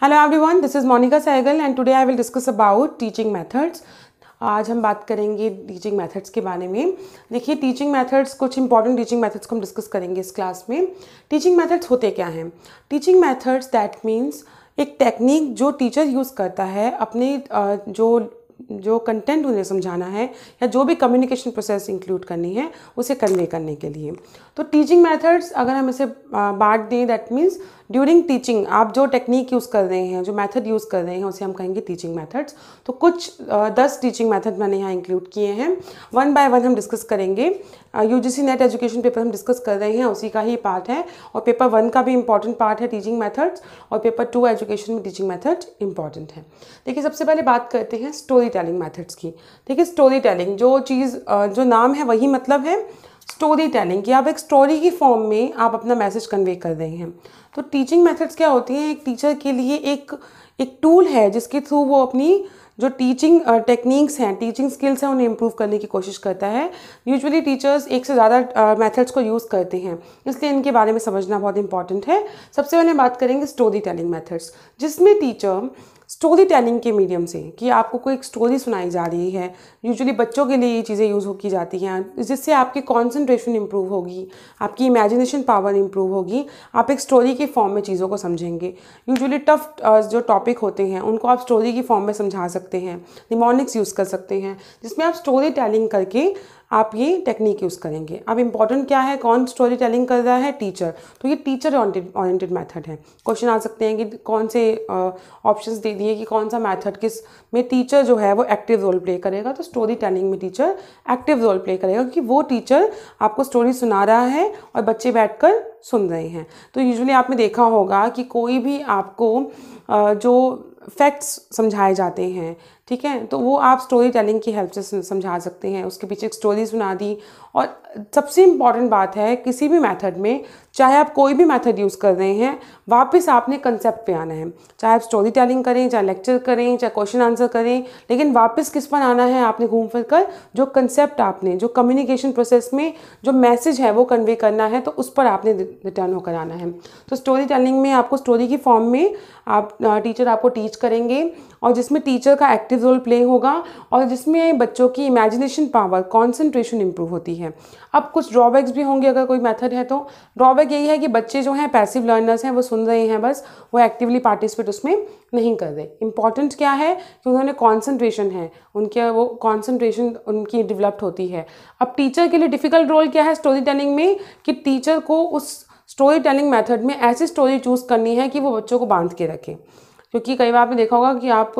Hello everyone, this is Monica Sehgal and today I will discuss about teaching methods. आज हम बात करेंगे teaching methods के बारे में। देखिए, टीचिंग मेथड्स, कुछ इंपॉर्टेंट टीचिंग मेथड्स को हम डिस्कस करेंगे इस क्लास में। टीचिंग मेथड्स होते क्या हैं? टीचिंग मेथड्स दैट मीन्स एक टेक्निक जो टीचर यूज़ करता है अपने जो कंटेंट उन्हें समझाना है या जो भी कम्युनिकेशन प्रोसेस इंक्लूड करनी है उसे कन्वे करने के लिए। तो टीचिंग मेथड्स अगर हम इसे बांट दें, दैट मीन्स ड्यूरिंग टीचिंग आप जो टेक्निक यूज़ कर रहे हैं, जो मेथड यूज़ कर रहे हैं, उसे हम कहेंगे टीचिंग मेथड्स। तो कुछ 10 टीचिंग मेथड मैंने यहाँ इंक्लूड किए हैं। वन बाय वन हम डिस्कस करेंगे। यूजीसी नेट एजुकेशन पेपर हम डिस्कस कर रहे हैं, उसी का ही पार्ट है, और पेपर 1 का भी इंपॉर्टेंट पार्ट है टीचिंग मेथड्स, और पेपर 2 एजुकेशन में टीचिंग मेथड इंपॉर्टेंट है। देखिए, सबसे पहले बात करते हैं स्टोरी टेलिंग मेथड्स की। देखिए, स्टोरी टेलिंग जो नाम है वही मतलब है स्टोरी टेलिंग, कि आप एक स्टोरी की फॉर्म में आप अपना मैसेज कन्वे कर रहे हैं। तो टीचिंग मेथड्स क्या होती हैं? एक टीचर के लिए एक टूल है जिसके थ्रू वो अपनी जो टीचिंग टेक्निक्स हैं, टीचिंग स्किल्स हैं, उन्हें इम्प्रूव करने की कोशिश करता है। यूजुअली टीचर्स एक से ज़्यादा मेथड्स को यूज़ करते हैं, इसलिए इनके बारे में समझना बहुत इंपॉर्टेंट है। सबसे पहले बात करेंगे स्टोरी टेलिंग मेथड्स, जिसमें टीचर स्टोरी टेलिंग के मीडियम से, कि आपको कोई एक स्टोरी सुनाई जा रही है, यूजुअली बच्चों के लिए ये चीज़ें यूज़ की जाती हैं, जिससे आपकी कॉन्सेंट्रेशन इंप्रूव होगी, आपकी इमेजिनेशन पावर इंप्रूव होगी, आप एक स्टोरी के फॉर्म में चीज़ों को समझेंगे। यूजुअली टफ जो टॉपिक होते हैं उनको आप स्टोरी की फॉर्म में समझा सकते हैं, निमोनिक्स यूज़ कर सकते हैं, जिसमें आप स्टोरी टेलिंग करके आप ये टेक्निक यूज़ करेंगे। अब इम्पॉर्टेंट क्या है, कौन स्टोरी टेलिंग कर रहा है? टीचर। तो ये टीचर ओरिएंटेड मेथड है। क्वेश्चन आ सकते हैं कि कौन से ऑप्शंस दे दिए कि कौन सा मेथड किस में टीचर जो है वो एक्टिव रोल प्ले करेगा। तो स्टोरी टेलिंग में टीचर एक्टिव रोल प्ले करेगा, क्योंकि वो टीचर आपको स्टोरी सुना रहा है और बच्चे बैठकर सुन रहे हैं। तो यूजुअली आपने देखा होगा कि कोई भी आपको जो फैक्ट्स समझाए जाते हैं, ठीक है, तो वो आप स्टोरी टेलिंग की हेल्प से समझा सकते हैं। उसके पीछे एक स्टोरी सुना दी। और सबसे इम्पॉर्टेंट बात है, किसी भी मेथड में, चाहे आप कोई भी मेथड यूज़ कर रहे हैं, वापस आपने कंसेप्ट पे आना है। चाहे आप स्टोरी टेलिंग करें, चाहे लेक्चर करें, चाहे क्वेश्चन आंसर करें, लेकिन वापस किस पर आना है? आपने घूम फिर कर जो कंसेप्ट आपने, जो कम्युनिकेशन प्रोसेस में जो मैसेज है वो कन्वे करना है, तो उस पर आपने रिटर्न होकर आना है। तो स्टोरी टेलिंग में आपको स्टोरी की फॉर्म में टीचर आपको टीच करेंगे, और जिसमें टीचर का एक्टिव रोल प्ले होगा, और जिसमें बच्चों की इमेजिनेशन पावर, कॉन्सेंट्रेशन इंप्रूव होती है। अब कुछ ड्रॉबैक्स भी होंगे अगर कोई मेथड है तो। ड्रॉबैक यही है कि बच्चे जो हैं पैसिव लर्नर्स हैं, वो सुन रहे हैं बस, वो एक्टिवली पार्टिसिपेट उसमें नहीं कर रहे। इंपॉर्टेंट क्या है कि उन्होंने कॉन्सेंट्रेशन है, उनके वो कॉन्सेंट्रेशन उनकी डेवलप्ड होती है। अब टीचर के लिए डिफ़िकल्ट रोल क्या है स्टोरी टेलिंग में, कि टीचर को उस स्टोरी टेलिंग मेथड में ऐसी स्टोरी चूज़ करनी है कि वो बच्चों को बांध के रखे। क्योंकि कई बार आपने देखा होगा कि आप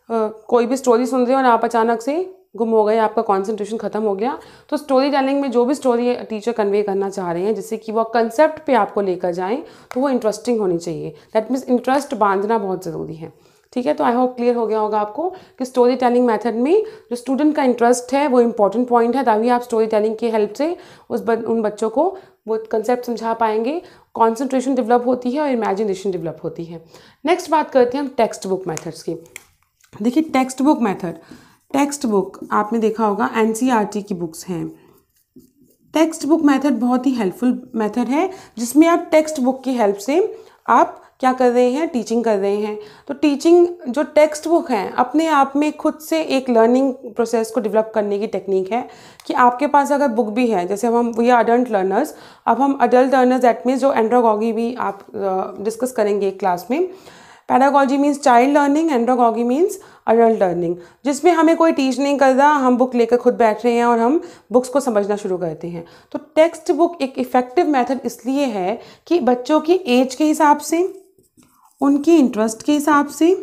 कोई भी स्टोरी सुन रहे हो और आप अचानक से गुम हो गए, आपका कंसंट्रेशन खत्म हो गया। तो स्टोरी टेलिंग में जो भी स्टोरी टीचर कन्वे करना चाह रहे हैं, जिससे कि वो कंसेप्ट पे आपको लेकर जाएं, तो वो इंटरेस्टिंग होनी चाहिए। दैट मीन्स इंटरेस्ट बांधना बहुत ज़रूरी है। ठीक है, तो आई होप क्लियर हो गया होगा आपको कि स्टोरी टेलिंग मेथड में जो स्टूडेंट का इंटरेस्ट है वो इंपॉर्टेंट पॉइंट है, तभी आप स्टोरी टेलिंग की हेल्प से उन बच्चों को वो कंसेप्ट समझा पाएंगे, कॉन्सेंट्रेशन डेवलप होती है और इमेजिनेशन डेवलप होती है। नेक्स्ट बात करते हैं हम टेक्स्ट बुक मेथड्स की। देखिए, text book method, text book आपने देखा होगा एनसीईआरटी की बुक्स हैं। टेक्स्ट बुक मेथड बहुत ही हेल्पफुल मेथड है, जिसमें आप टेक्स्ट बुक की हेल्प से आप क्या कर रहे हैं? टीचिंग कर रहे हैं। तो टीचिंग जो टेक्स्ट बुक है अपने आप में खुद से एक लर्निंग प्रोसेस को डेवलप करने की टेक्निक है, कि आपके पास अगर बुक भी है, जैसे हम वी आर अडल्ट लर्नर्स, अब हम अडल्ट लर्नर्स दैट मीन्स जो एंड्रोगॉगी भी आप डिस्कस करेंगे एक क्लास में। Pedagogy means child learning, andragogy means adult learning, जिसमें हमें कोई टीच नहीं कर रहा, हम बुक लेकर खुद बैठ रहे हैं और हम बुक्स को समझना शुरू करते हैं। तो टेक्स्ट बुक एक इफ़ेक्टिव मेथड इसलिए है कि बच्चों की एज के हिसाब से, उनके इंटरेस्ट के हिसाब से,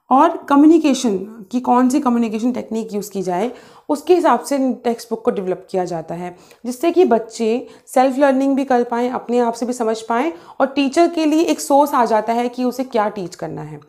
और कम्युनिकेशन की कौन सी कम्युनिकेशन टेक्निक यूज़ की जाए उसके हिसाब से टेक्स्ट बुक को डेवलप किया जाता है, जिससे कि बच्चे सेल्फ लर्निंग भी कर पाएँ, अपने आप से भी समझ पाएँ, और टीचर के लिए एक सोर्स आ जाता है कि उसे क्या टीच करना है।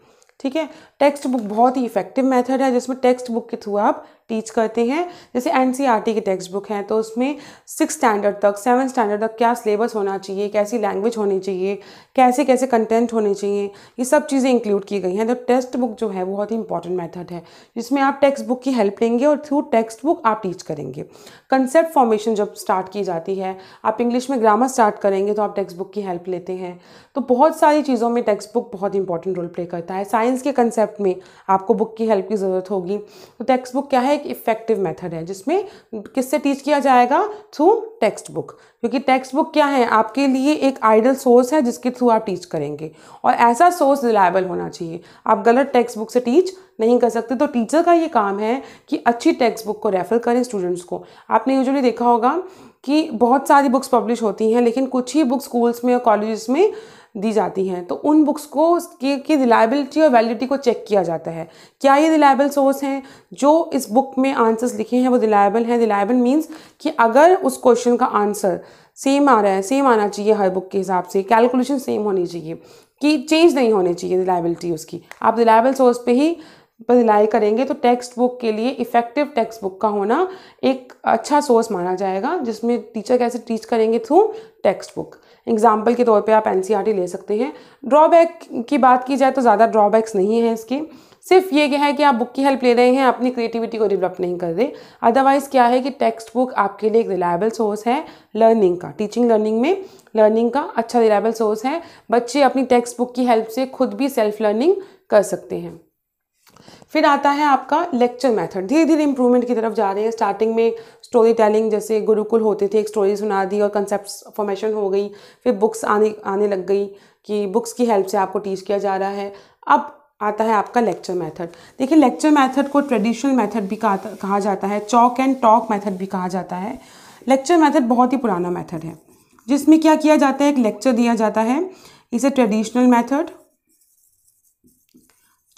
ठीक है, टेक्स्ट बुक बहुत ही इफेक्टिव मेथड है, जिसमें टेक्स्ट बुक के थ्रू आप टीच करते हैं। जैसे एनसीईआरटी की टेक्स्ट बुक है तो उसमें 6 स्टैंडर्ड तक 7 स्टैंडर्ड तक क्या सिलेबस होना चाहिए, कैसी लैंग्वेज होनी चाहिए, कैसे कैसे कंटेंट होने चाहिए, ये सब चीज़ें इंक्लूड की गई हैं। तो टेक्स्ट बुक जो है बहुत ही इंपॉर्टेंट मेथड है जिसमें आप टेक्स्ट बुक की हेल्प लेंगे और थ्रू टेक्स्ट बुक आप टीच करेंगे। कंसेप्ट फॉर्मेशन जब स्टार्ट की जाती है, आप इंग्लिश में ग्रामर स्टार्ट करेंगे तो आप टेक्स्ट बुक की हेल्प लेते हैं। तो बहुत सारी चीज़ों में टेक्स्ट बुक बहुत इंपॉर्टेंट रोल प्ले करता है। साइंस के कंसेप्ट में आपको बुक की हेल्प की ज़रूरत होगी। तो टेक्स्ट बुक क्या है, एक इफेक्टिव मेथड है जिसमें किससे टीच किया जाएगा, थ्रू टेक्स्ट बुक। क्योंकि टेक्स्ट बुक क्या है, आपके लिए एक आइडियल सोर्स है जिसके थ्रू आप टीच करेंगे और ऐसा सोर्स रिलायबल होना चाहिए। आप गलत टेक्स्ट बुक से टीच नहीं कर सकते। तो टीचर का ये काम है कि अच्छी टेक्स्ट बुक को रेफर करें स्टूडेंट्स को। आपने यूजुअली देखा होगा कि बहुत सारी बुक्स पब्लिश होती हैं लेकिन कुछ ही बुक्स स्कूल्स में और कॉलेजेस में दी जाती हैं। तो उन बुक्स को की रिलायबिलिटी और वैलिडिटी को चेक किया जाता है, क्या ये रिलायबल सोर्स हैं, जो इस बुक में आंसर्स लिखे हैं वो रिलायबल हैं। रिलायबल मीन्स कि अगर उस क्वेश्चन का आंसर सेम आ रहा है, सेम आना चाहिए हर बुक के हिसाब से, कैलकुलेशन सेम होनी चाहिए, कि चेंज नहीं होनी चाहिए रिलायबिलिटी उसकी, आप रिलायबल सोर्स पे ही रिलाई करेंगे। तो टेक्स्ट बुक के लिए इफेक्टिव टेक्स्ट बुक का होना एक अच्छा सोर्स माना जाएगा जिसमें टीचर कैसे टीच करेंगे, थ्रू टेक्स्ट बुक। एग्जाम्पल के तौर पे आप एनसीईआरटी ले सकते हैं। ड्रॉबैक की बात की जाए तो ज़्यादा ड्रॉबैक्स नहीं है इसके, सिर्फ ये है कि आप बुक की हेल्प ले रहे हैं, अपनी क्रिएटिविटी को डेवलप नहीं कर रहे। अदरवाइज़ क्या है कि टेक्स्ट बुक आपके लिए एक रिलायबल सोर्स है लर्निंग का, टीचिंग लर्निंग में लर्निंग का अच्छा रिलायबल सोर्स है। बच्चे अपनी टेक्स्ट बुक की हेल्प से खुद भी सेल्फ लर्निंग कर सकते हैं। फिर आता है आपका लेक्चर मेथड। धीरे धीरे इंप्रूवमेंट की तरफ जा रहे हैं। स्टार्टिंग में स्टोरी टेलिंग, जैसे गुरुकुल होते थे, एक स्टोरी सुना दी और कंसेप्ट फॉर्मेशन हो गई। फिर बुक्स आने लग गई कि बुक्स की हेल्प से आपको टीच किया जा रहा है। अब आता है आपका लेक्चर मेथड। देखिए लेक्चर मेथड को ट्रेडिशनल मेथड भी कहा जाता है, चॉक एंड टॉक मेथड भी कहा जाता है। लेक्चर मेथड बहुत ही पुराना मेथड है जिसमें क्या किया जाता है, एक लेक्चर दिया जाता है, इसे traditional method.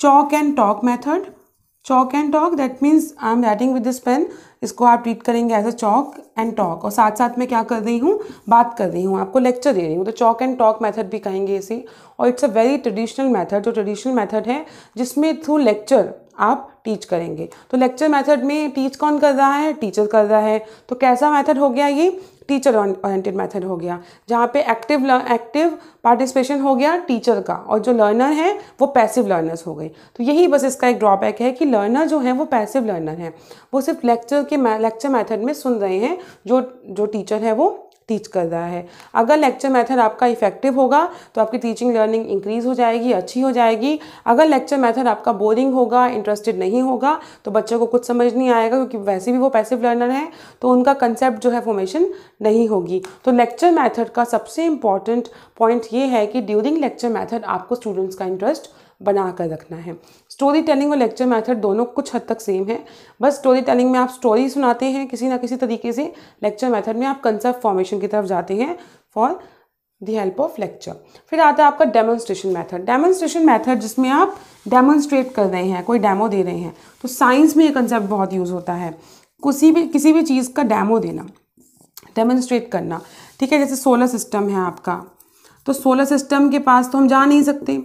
Chalk and talk method, chalk and talk that means I am writing with this pen, इसको आप ट्रीट करेंगे as a chalk and talk, और साथ साथ में क्या कर रही हूँ, बात कर रही हूँ, आपको लेक्चर दे रही हूँ। तो चॉक एंड टॉक मेथड भी कहेंगे इसे। और it's a very traditional method, जो ट्रेडिशनल मेथड है जिसमें थ्रू लेक्चर आप टीच करेंगे। तो लेक्चर मेथड में टीच कौन कर रहा है, टीचर कर रहा है। तो कैसा मेथड हो गया ये, टीचर ओरिएंटेड मेथड हो गया, जहाँ पे एक्टिव पार्टिसिपेशन हो गया टीचर का और जो लर्नर है वो पैसिव लर्नर्स हो गए। तो यही बस इसका एक ड्रॉबैक है कि लर्नर जो है वो पैसिव लर्नर है, वो सिर्फ लेक्चर मेथड में सुन रहे हैं, जो टीचर है वो टीच कर रहा है। अगर लेक्चर मेथड आपका इफेक्टिव होगा तो आपकी टीचिंग लर्निंग इंक्रीज हो जाएगी, अच्छी हो जाएगी। अगर लेक्चर मेथड आपका बोरिंग होगा, इंटरेस्टेड नहीं होगा, तो बच्चों को कुछ समझ नहीं आएगा, क्योंकि वैसे भी वो पैसिव लर्नर है, तो उनका कंसेप्ट जो है फॉर्मेशन नहीं होगी। तो लेक्चर मेथड का सबसे इम्पॉर्टेंट पॉइंट ये है कि ड्यूरिंग लेक्चर मेथड आपको स्टूडेंट्स का इंटरेस्ट बना कर रखना है। स्टोरी टेलिंग और लेक्चर मेथड दोनों कुछ हद तक सेम है, बस स्टोरी टेलिंग में आप स्टोरी सुनाते हैं किसी ना किसी तरीके से, लेक्चर मेथड में आप कंसेप्ट फॉर्मेशन की तरफ जाते हैं for the help of lecture. फिर आता है आपका डेमोन्स्ट्रेशन मेथड। डेमोन्स्ट्रेशन मेथड जिसमें आप डेमोन्स्ट्रेट कर रहे हैं, कोई डेमो दे रहे हैं। तो साइंस में ये कंसेप्ट बहुत यूज़ होता है, किसी भी चीज़ का डेमो देना, डेमोन्स्ट्रेट करना। ठीक है, जैसे सोलर सिस्टम है आपका, तो सोलर सिस्टम के पास तो हम जा नहीं सकते,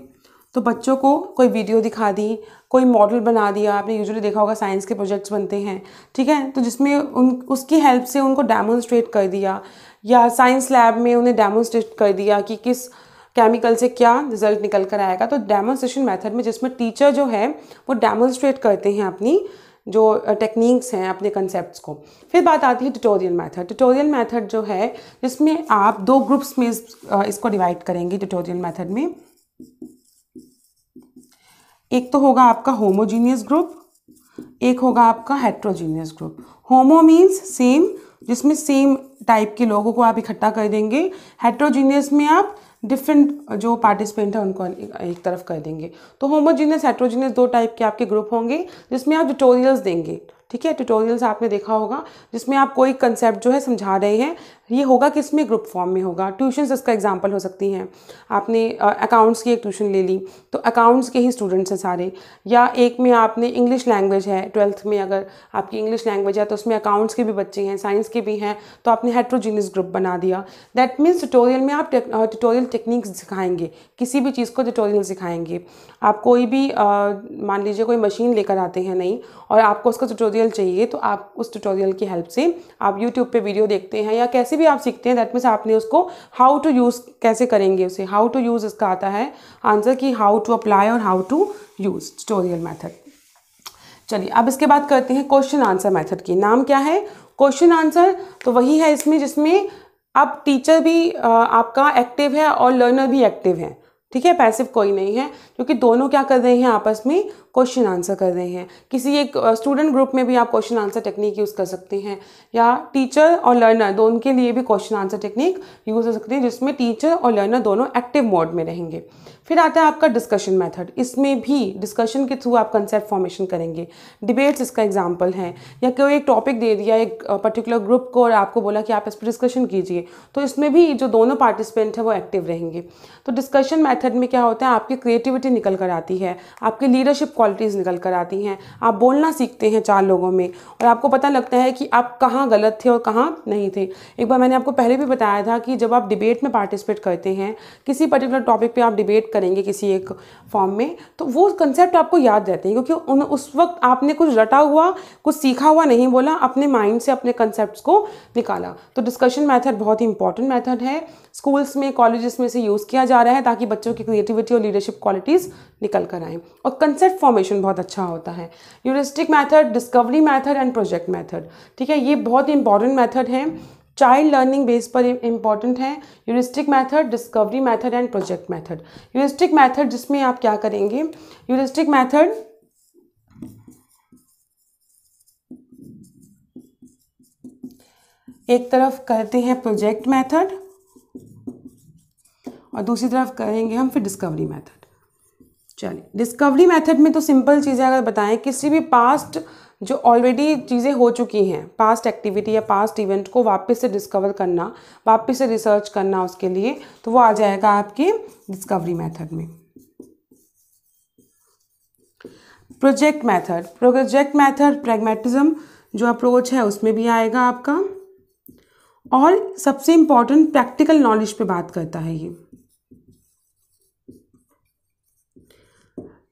तो बच्चों को कोई वीडियो दिखा दी, कोई मॉडल बना दिया। आपने यूजुअली देखा होगा साइंस के प्रोजेक्ट्स बनते हैं, ठीक है, तो जिसमें उसकी हेल्प से उनको डेमोन्स्ट्रेट कर दिया, या साइंस लैब में उन्हें डेमोन्स्ट्रेट कर दिया कि किस केमिकल से क्या रिजल्ट निकल कर आएगा। तो डेमोन्स्ट्रेशन मेथड में जिसमें टीचर जो है वो डेमोन्स्ट्रेट करते हैं अपनी जो टेक्निक्स हैं, अपने कंसेप्ट्स को। फिर बात आती है ट्यूटोरियल मेथड। ट्यूटोरियल मेथड जो है जिसमें आप 2 ग्रुप्स में इसको डिवाइड करेंगे। ट्यूटोरियल मेथड में एक तो होगा आपका होमोजीनियस ग्रुप, एक होगा आपका हेट्रोजीनियस ग्रुप। होमो मीन्स सेम, जिसमें सेम टाइप के लोगों को आप इकट्ठा कर देंगे। हेट्रोजीनियस में आप डिफरेंट जो पार्टिसिपेंट हैं उनको एक तरफ कर देंगे। तो होमोजीनियस हेट्रोजीनियस 2 टाइप के आपके ग्रुप होंगे जिसमें आप ट्यूटोरियल्स देंगे। ठीक है, ट्यूटोरियल्स आपने देखा होगा जिसमें आप कोई कंसेप्ट जो है समझा रहे हैं, ये होगा किसमें, ग्रुप फॉर्म में होगा। ट्यूशन्स इसका एग्जांपल हो सकती हैं। आपने अकाउंट्स की एक ट्यूशन ले ली तो अकाउंट्स के ही स्टूडेंट्स हैं सारे, या एक में आपने इंग्लिश लैंग्वेज है, 12th में अगर आपकी इंग्लिश लैंग्वेज है तो उसमें अकाउंट्स के भी बच्चे हैं, साइंस के भी हैं, तो आपने हेट्रोजीनियस ग्रुप बना दिया। दैट मीन्स ट्यूटोरियल में आप ट्यूटोरियल टेक्निक्स सिखाएंगे, किसी भी चीज़ को ट्यूटोरियल सिखाएंगे। आप कोई भी मान लीजिए कोई मशीन लेकर आते हैं नहीं, और आपको उसका ट्यूटोरियल ट्यूटोरियल चाहिए तो आप उस ट्यूटोरियल की हेल्प से आप यूट्यूब पे वीडियो देखते हैं या कैसे भी आप सीखते हैं, दैट मीन्स आपने उसको हाउ टू यूज़ कैसे करेंगे, उसे हाउ टू यूज़ इसका आता है आंसर कि हाउ टू अप्लाई और how to use tutorial method. चलिए अब इसके बाद करते हैं क्वेश्चन आंसर मेथड की। नाम क्या है? Question answer. तो वही है इसमें जिसमें अब टीचर भी आपका एक्टिव है और लर्नर भी एक्टिव है, ठीक है, पैसिव कोई नहीं है, क्योंकि दोनों क्या कर रहे हैं आपस में क्वेश्चन आंसर कर रहे हैं। किसी एक स्टूडेंट ग्रुप में भी आप क्वेश्चन आंसर टेक्निक यूज़ कर सकते हैं, या टीचर और लर्नर दोनों के लिए भी क्वेश्चन आंसर टेक्निक यूज़ हो सकती है, जिसमें टीचर और लर्नर दोनों एक्टिव मोड में रहेंगे। फिर आता है आपका डिस्कशन मेथड। इसमें भी डिस्कशन के थ्रू आप कंसेप्ट फॉर्मेशन करेंगे। डिबेट्स इसका एग्जाम्पल है, या कोई एक टॉपिक दे दिया एक पर्टिकुलर ग्रुप को और आपको बोला कि आप इस पर डिस्कशन कीजिए, तो इसमें भी जो दोनों पार्टिसिपेंट हैं वो एक्टिव रहेंगे। तो डिस्कशन मेथड में क्या होता है, आपकी क्रिएटिविटी निकल कर आती है, आपकी लीडरशिप क्वालिटीज़ निकल कर आती हैं, आप बोलना सीखते हैं 4 लोगों में और आपको पता लगता है कि आप कहाँ गलत थे और कहाँ नहीं थे। एक बार मैंने आपको पहले भी बताया था कि जब आप डिबेट में पार्टिसिपेट करते हैं, किसी पर्टिकुलर टॉपिक पे आप डिबेट करेंगे किसी एक फॉर्म में, तो वो कंसेप्ट आपको याद रहते हैं, क्योंकि उस वक्त आपने कुछ रटा हुआ, कुछ सीखा हुआ नहीं बोला, अपने माइंड से अपने कंसेप्ट्स को निकाला। तो डिस्कशन मेथड बहुत ही इंपॉर्टेंट मेथड है, स्कूल्स में कॉलेजेस में से यूज़ किया जा रहा है ताकि बच्चों की क्रिएटिविटी और लीडरशिप क्वालिटीज़ निकल कर आएँ, और कंसेप्ट फॉर्मेशन बहुत अच्छा होता है। Heuristic method, discovery method and project method, ठीक है, ये बहुत ही इंपॉर्टेंट मेथड है, चाइल्ड लर्निंग बेस पर इंपॉर्टेंट है। Heuristic method, discovery method and project method. Heuristic method जिसमें आप क्या करेंगे, ह्यूरिस्टिक मेथड एक तरफ करते हैं प्रोजेक्ट मेथड और दूसरी तरफ करेंगे हम फिर डिस्कवरी मेथड। चलिए, डिस्कवरी मेथड में तो सिंपल चीज़ें अगर बताएं, किसी भी पास्ट जो ऑलरेडी चीज़ें हो चुकी हैं, पास्ट एक्टिविटी या पास्ट इवेंट को वापस से डिस्कवर करना, वापस से रिसर्च करना उसके लिए, तो वो आ जाएगा आपके डिस्कवरी मेथड में। Project method, project method pragmatism जो अप्रोच है उसमें भी आएगा आपका, और सबसे इम्पॉर्टेंट प्रैक्टिकल नॉलेज पे बात करता है ये।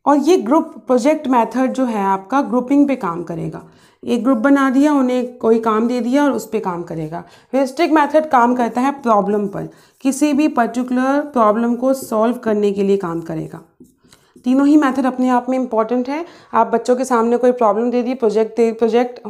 और ये ग्रुप प्रोजेक्ट मेथड जो है आपका ग्रुपिंग पे काम करेगा, एक ग्रुप बना दिया, उन्हें कोई काम दे दिया और उस पर काम करेगा। ह्यूरिस्टिक मेथड काम करता है प्रॉब्लम पर, किसी भी पर्टिकुलर प्रॉब्लम को सॉल्व करने के लिए काम करेगा। तीनों ही मेथड अपने आप में इंपॉर्टेंट है। आप बच्चों के सामने कोई प्रॉब्लम दे दी, प्रोजेक्ट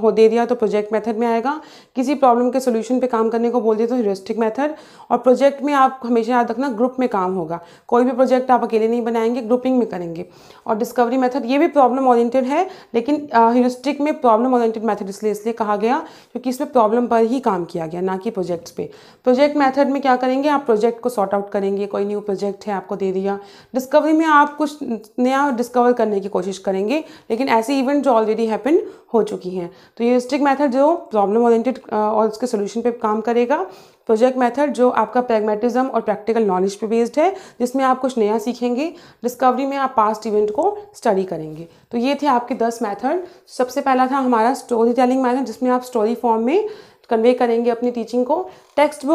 दे दिया तो प्रोजेक्ट मेथड में आएगा। किसी प्रॉब्लम के सोल्यूशन पे काम करने को बोल दिया तो ह्यूरिस्टिक मेथड। और प्रोजेक्ट में आप हमेशा याद रखना ग्रुप में काम होगा, कोई भी प्रोजेक्ट आप अकेले नहीं बनाएंगे, ग्रुपिंग में करेंगे। और डिस्कवरी मेथड ये भी प्रॉब्लम ओरिएंटेड है, लेकिन ह्यूरिस्टिक में प्रॉब्लम ओरिएंटेड मेथड इसलिए कहा गया क्योंकि इसमें प्रॉब्लम पर ही काम किया गया, ना कि प्रोजेक्ट्स पे। प्रोजेक्ट मेथड में क्या करेंगे, आप प्रोजेक्ट को सॉर्ट आउट करेंगे, कोई न्यू प्रोजेक्ट है आपको दे दिया। डिस्कवरी में आप कुछ नया डिस्कवर करने की कोशिश करेंगे, लेकिन ऐसे इवेंट जो ऑलरेडी हैपन हो चुकी हैं। तो ह्यूरिस्टिक मेथड जो प्रॉब्लम ओरिएंटेड और उसके सोल्यूशन पे काम करेगा। प्रोजेक्ट मेथड जो आपका प्रैग्मेटिज्म और प्रैक्टिकल नॉलेज पे बेस्ड है, जिसमें आप कुछ नया सीखेंगे। डिस्कवरी में आप पास्ट इवेंट को स्टडी करेंगे। तो ये थे आपके 10 मेथड। सबसे पहला था हमारा स्टोरी टेलिंग मेथड, जिसमें आप स्टोरी फॉर्म में कन्वे करेंगे अपनी टीचिंग को। टेक्स्ट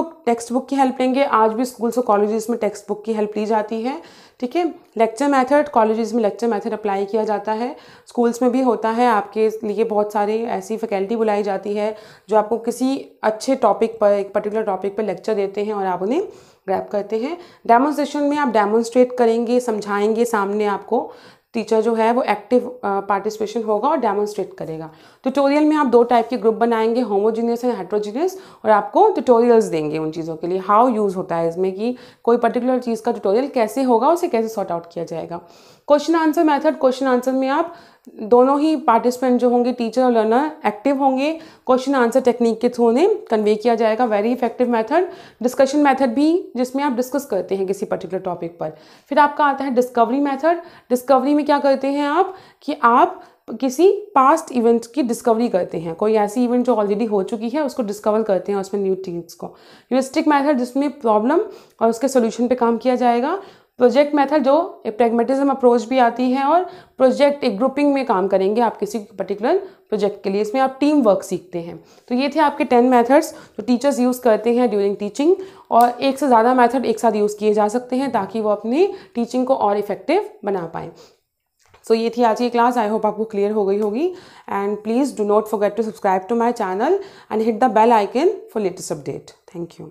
बुक की हेल्प लेंगे, आज भी स्कूल्स और कॉलेजेस में टेक्स्ट बुक की हेल्प ली जाती है, ठीक है। लेक्चर मेथड, कॉलेजेस में लेक्चर मेथड अप्लाई किया जाता है, स्कूल्स में भी होता है। आपके लिए बहुत सारी ऐसी फैकल्टी बुलाई जाती है जो आपको किसी अच्छे टॉपिक पर, एक पर्टिकुलर टॉपिक पर लेक्चर देते हैं और आप उन्हें ग्रैब करते हैं। डेमोन्स्ट्रेशन में आप डेमोन्स्ट्रेट करेंगे, समझाएंगे, सामने आपको टीचर जो है वो एक्टिव पार्टिसिपेशन होगा और डेमोन्स्ट्रेट करेगा। ट्यूटोरियल में आप 2 टाइप के ग्रुप बनाएंगे, होमोजीनियस एंड हेट्रोजीनियस, और आपको ट्यूटोरियल्स देंगे उन चीज़ों के लिए, हाउ यूज़ होता है इसमें, कि कोई पर्टिकुलर चीज़ का ट्यूटोरियल कैसे होगा, उसे कैसे सॉर्ट आउट किया जाएगा। Question answer method, question answer में आप दोनों ही पार्टिसिपेंट जो होंगे, टीचर और लर्नर, एक्टिव होंगे। क्वेश्चन आंसर टेक्निक के थ्रू उन्हें कन्वे किया जाएगा, very effective method. Discussion method भी, जिसमें आप डिस्कस करते हैं किसी पर्टिकुलर टॉपिक पर। फिर आपका आता है डिस्कवरी मेथड। डिस्कवरी में क्या करते हैं आप, कि आप किसी पास्ट इवेंट की डिस्कवरी करते हैं, कोई ऐसी इवेंट जो ऑलरेडी हो चुकी है उसको डिस्कवर करते हैं, उसमें न्यू थिंग्स को। ह्यूरिस्टिक मेथड जिसमें प्रॉब्लम और उसके सोल्यूशन पे काम किया जाएगा। प्रोजेक्ट मेथड जो प्रैग्मेटिज्म अप्रोच भी आती है, और प्रोजेक्ट एक ग्रुपिंग में काम करेंगे आप किसी पर्टिकुलर प्रोजेक्ट के लिए, इसमें आप टीम वर्क सीखते हैं। तो ये थे आपके 10 मेथड्स जो टीचर्स यूज़ करते हैं ड्यूरिंग टीचिंग, और एक से ज़्यादा मेथड एक साथ यूज़ किए जा सकते हैं ताकि वो अपनी टीचिंग को और इफेक्टिव बना पाएँ। सो ये थी आज की क्लास। आई होप आपको क्लियर हो गई होगी। And please do not forget to subscribe to my channel and hit the bell icon for latest update. Thank you.